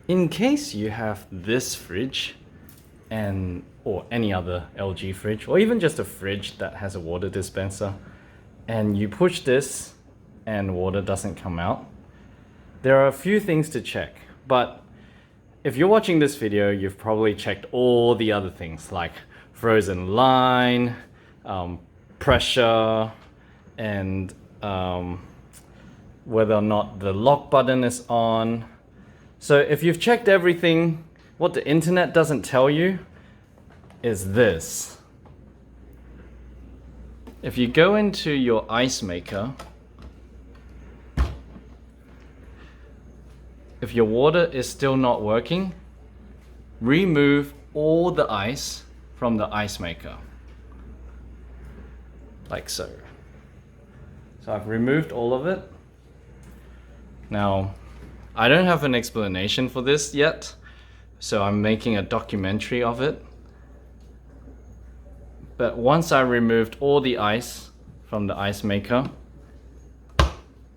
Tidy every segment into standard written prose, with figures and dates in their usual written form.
In case you have this fridge or any other LG fridge, or even just a fridge that has a water dispenser, and you push this and water doesn't come out, there are a few things to check. But if you're watching this video, you've probably checked all the other things like frozen line, pressure, and whether or not the lock button is on. So if you've checked everything, what the internet doesn't tell you is this. If you go into your ice maker, if your water is still not working, remove all the ice from the ice maker. Like so. So I've removed all of it. Now, I don't have an explanation for this yet, so I'm making a documentary of it. But once I removed all the ice from the ice maker,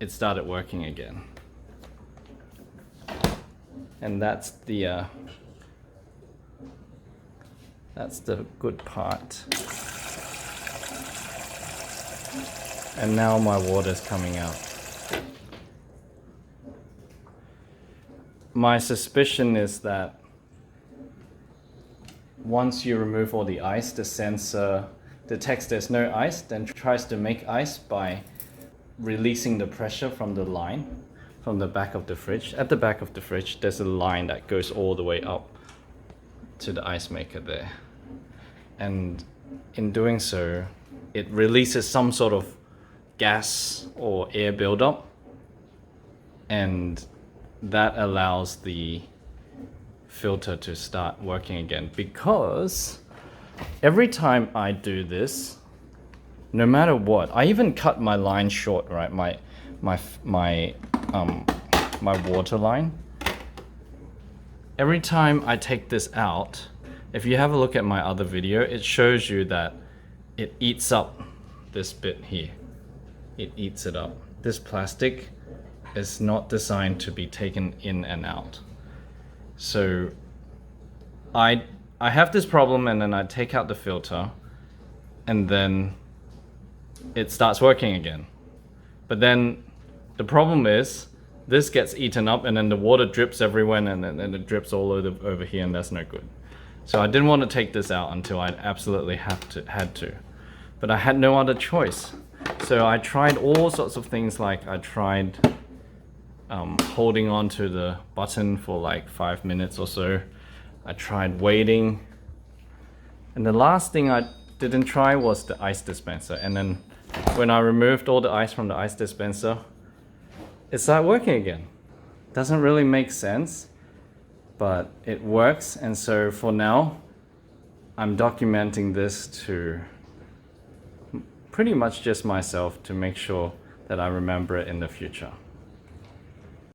it started working again. And that's the good part. And now my water's coming out. My suspicion is that once you remove all the ice, the sensor detects there's no ice, then tries to make ice by releasing the pressure from the line from the back of the fridge. At the back of the fridge, there's a line that goes all the way up to the ice maker there. And in doing so, it releases some sort of gas or air buildup, and that allows the filter to start working again. Because every time I do this, no matter what, I even cut my line short, right? My water line. Every time I take this out, if you have a look at my other video, it shows you that it eats up this bit here. It eats it up. This plastic is not designed to be taken in and out. So I have this problem, and then I take out the filter, and then it starts working again. But then the problem is this gets eaten up, and then the water drips everywhere, and then it drips all over here, and that's no good. So I didn't want to take this out until I absolutely had to. But I had no other choice. So I tried all sorts of things. Like I tried holding on to the button for like 5 minutes or so. I tried waiting. And the last thing I didn't try was the ice dispenser. And then when I removed all the ice from the ice dispenser, it started working again. Doesn't really make sense, but it works. And so for now, I'm documenting this to pretty much just myself, to make sure that I remember it in the future.